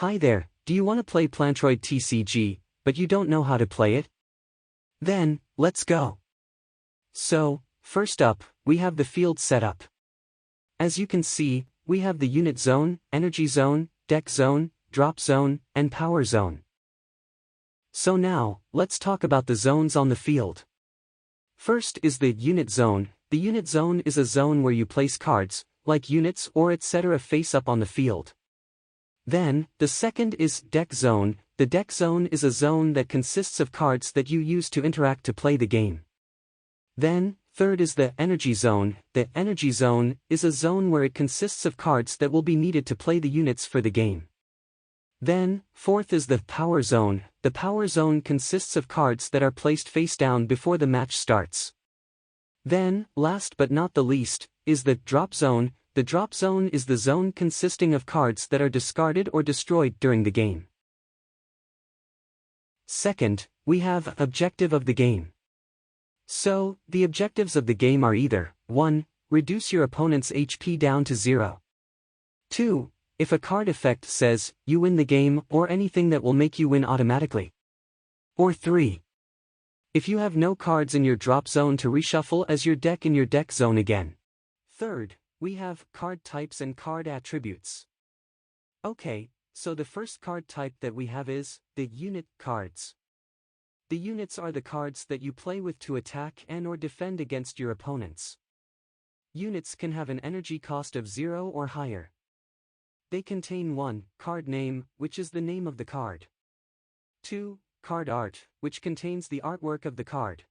Hi there, do you want to play Plantroid TCG, but you don't know how to play it? Then, let's go. So, first up, we have the field setup. As you can see, we have the unit zone, energy zone, deck zone, drop zone, and power zone. So now, let's talk about the zones on the field. First is the unit zone. The unit zone is a zone where you place cards, like units or etc. face up on the field. Then, the second is deck zone. The deck zone is a zone that consists of cards that you use to interact to play the game. Then, third is the energy zone. The energy zone is a zone where it consists of cards that will be needed to play the units for the game. Then, fourth is the power zone. The power zone consists of cards that are placed face down before the match starts. Then, last but not the least, is the drop zone. The drop zone is the zone consisting of cards that are discarded or destroyed during the game. Second, we have objective of the game. So, the objectives of the game are either 1. Reduce your opponent's HP down to 0. 2. If a card effect says, you win the game or anything that will make you win automatically. Or 3. If you have no cards in your drop zone to reshuffle as your deck in your deck zone again. Third, we have card types and card attributes. Okay, so the first card type that we have is the unit cards. The units are the cards that you play with to attack and or defend against your opponents. Units can have an energy cost of 0 or higher. They contain 1. Card name, which is the name of the card. 2. Card art, which contains the artwork of the card.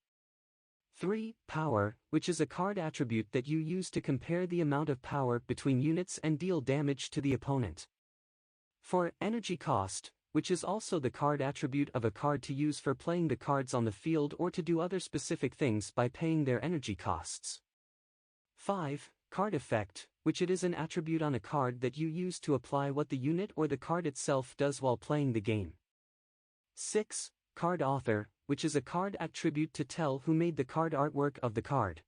3. Power, which is a card attribute that you use to compare the amount of power between units and deal damage to the opponent. 4. Energy cost, which is also the card attribute of a card to use for playing the cards on the field or to do other specific things by paying their energy costs. 5. Card effect, which it is an attribute on a card that you use to apply what the unit or the card itself does while playing the game. 6. Card author, which is a card attribute to tell who made the card artwork of the card.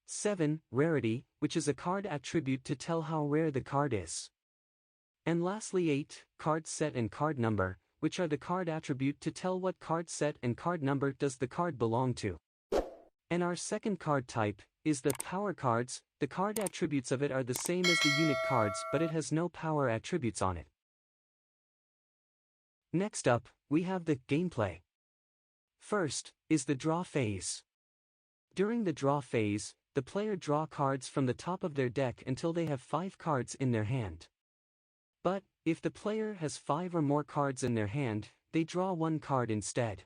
7. Rarity, which is a card attribute to tell how rare the card is. And lastly 8. Card set and card number, which are the card attribute to tell what card set and card number does the card belong to. And our second card type is the power cards. The card attributes of it are the same as the unit cards, but it has no power attributes on it. Next up, we have the gameplay. First, is the draw phase. During the draw phase, the player draw cards from the top of their deck until they have 5 cards in their hand. But, if the player has 5 or more cards in their hand, they draw 1 card instead.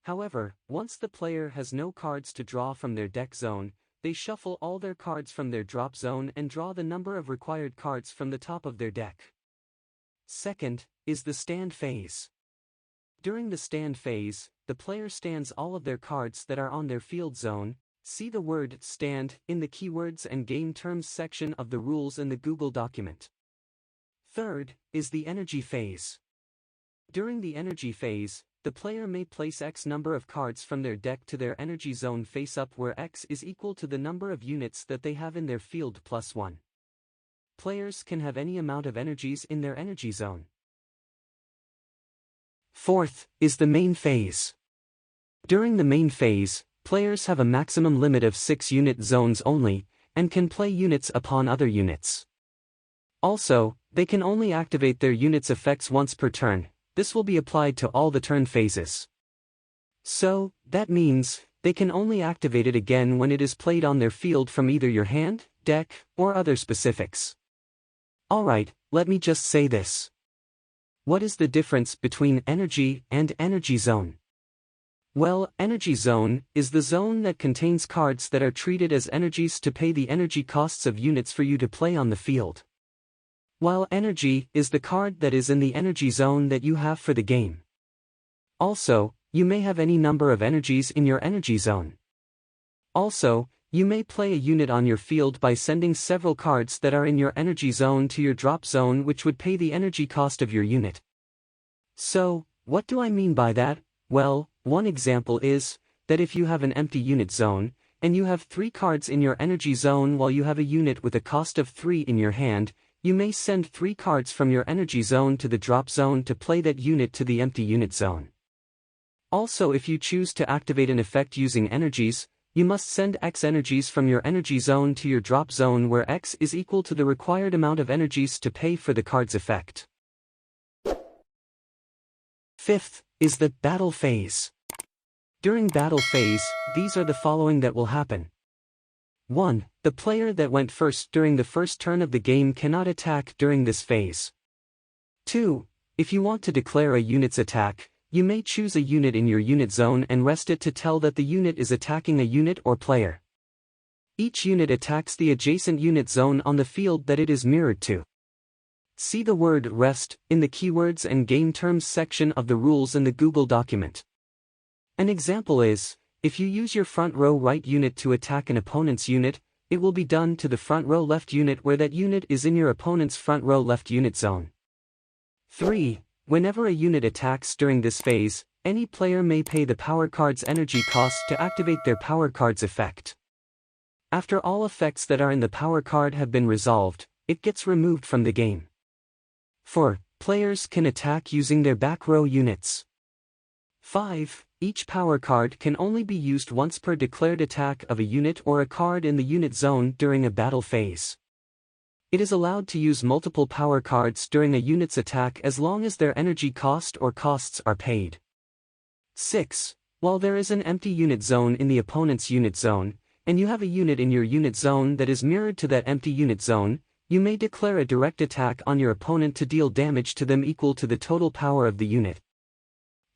However, once the player has no cards to draw from their deck zone, they shuffle all their cards from their drop zone and draw the number of required cards from the top of their deck. Second, is the stand phase. During the stand phase, the player stands all of their cards that are on their field zone. See the word stand in the keywords and game terms section of the rules in the Google document. Third, is the energy phase. During the energy phase, the player may place X number of cards from their deck to their energy zone face up, where X is equal to the number of units that they have in their field plus 1. Players can have any amount of energies in their energy zone. Fourth, is the main phase. During the main phase, players have a maximum limit of 6 unit zones only, and can play units upon other units. Also, they can only activate their units' effects once per turn. This will be applied to all the turn phases. So, that means, they can only activate it again when it is played on their field from either your hand, deck, or other specifics. Alright, let me just say this. What is the difference between energy and energy zone? Well, energy zone is the zone that contains cards that are treated as energies to pay the energy costs of units for you to play on the field. While energy is the card that is in the energy zone that you have for the game. Also, you may have any number of energies in your energy zone. Also, you may play a unit on your field by sending several cards that are in your energy zone to your drop zone, which would pay the energy cost of your unit. So, what do I mean by that? Well, one example is that if you have an empty unit zone, and you have 3 cards in your energy zone while you have a unit with a cost of 3 in your hand, you may send 3 cards from your energy zone to the drop zone to play that unit to the empty unit zone. Also, if you choose to activate an effect using energies, you must send X energies from your energy zone to your drop zone where X is equal to the required amount of energies to pay for the card's effect. Fifth is the battle phase. During battle phase, these are the following that will happen. 1. The player that went first during the first turn of the game cannot attack during this phase. 2. If you want to declare a unit's attack, you may choose a unit in your unit zone and rest it to tell that the unit is attacking a unit or player. Each unit attacks the adjacent unit zone on the field that it is mirrored to. See the word rest in the keywords and game terms section of the rules in the Google document. An example is, if you use your front row right unit to attack an opponent's unit, it will be done to the front row left unit where that unit is in your opponent's front row left unit zone. 3. Whenever a unit attacks during this phase, any player may pay the power card's energy cost to activate their power card's effect. After all effects that are in the power card have been resolved, it gets removed from the game. 4. Players can attack using their back row units. 5. Each power card can only be used once per declared attack of a unit or a card in the unit zone during a battle phase. It is allowed to use multiple power cards during a unit's attack as long as their energy cost or costs are paid. 6. While there is an empty unit zone in the opponent's unit zone, and you have a unit in your unit zone that is mirrored to that empty unit zone, you may declare a direct attack on your opponent to deal damage to them equal to the total power of the unit.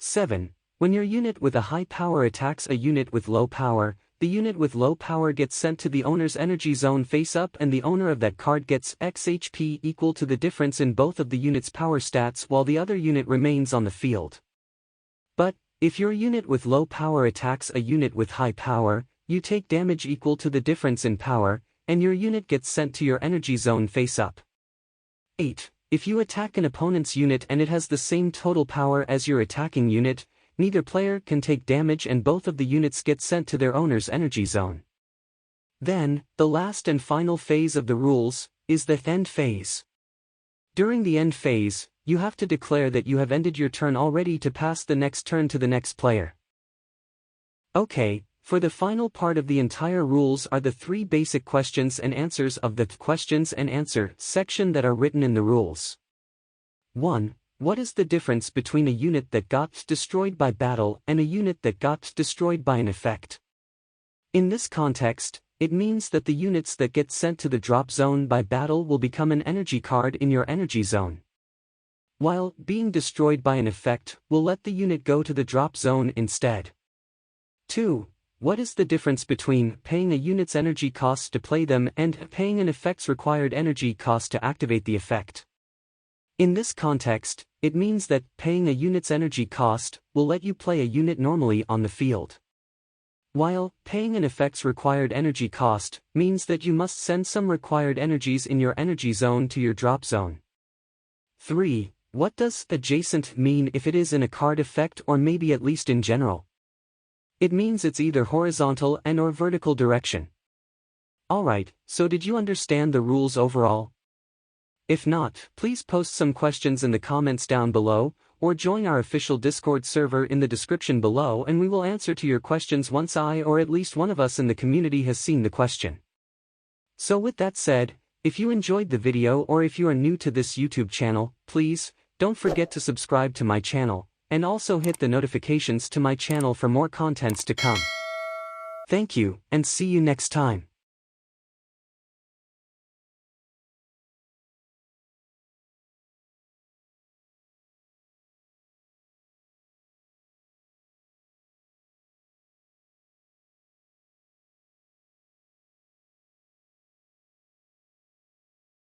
7. When your unit with a high power attacks a unit with low power, the unit with low power gets sent to the owner's energy zone face up and the owner of that card gets X HP equal to the difference in both of the unit's power stats while the other unit remains on the field. But, if your unit with low power attacks a unit with high power, you take damage equal to the difference in power, and your unit gets sent to your energy zone face up. 8. If you attack an opponent's unit and it has the same total power as your attacking unit, neither player can take damage and both of the units get sent to their owner's energy zone. Then, the last and final phase of the rules is the end phase. During the end phase, you have to declare that you have ended your turn already to pass the next turn to the next player. Okay, for the final part of the entire rules are the 3 basic questions and answers of the questions and answer section that are written in the rules. 1. What is the difference between a unit that got destroyed by battle and a unit that got destroyed by an effect? In this context, it means that the units that get sent to the drop zone by battle will become an energy card in your energy zone, while being destroyed by an effect will let the unit go to the drop zone instead. 2. What is the difference between paying a unit's energy cost to play them and paying an effect's required energy cost to activate the effect? In this context, it means that paying a unit's energy cost will let you play a unit normally on the field, while paying an effect's required energy cost means that you must send some required energies in your energy zone to your drop zone. 3. What does adjacent mean if it is in a card effect or maybe at least in general? It means it's either horizontal and/or vertical direction. Alright, so did you understand the rules overall? If not, please post some questions in the comments down below, or join our official Discord server in the description below and we will answer to your questions once I or at least one of us in the community has seen the question. So with that said, if you enjoyed the video or if you are new to this YouTube channel, please, don't forget to subscribe to my channel, and also hit the notifications to my channel for more contents to come. Thank you, and see you next time.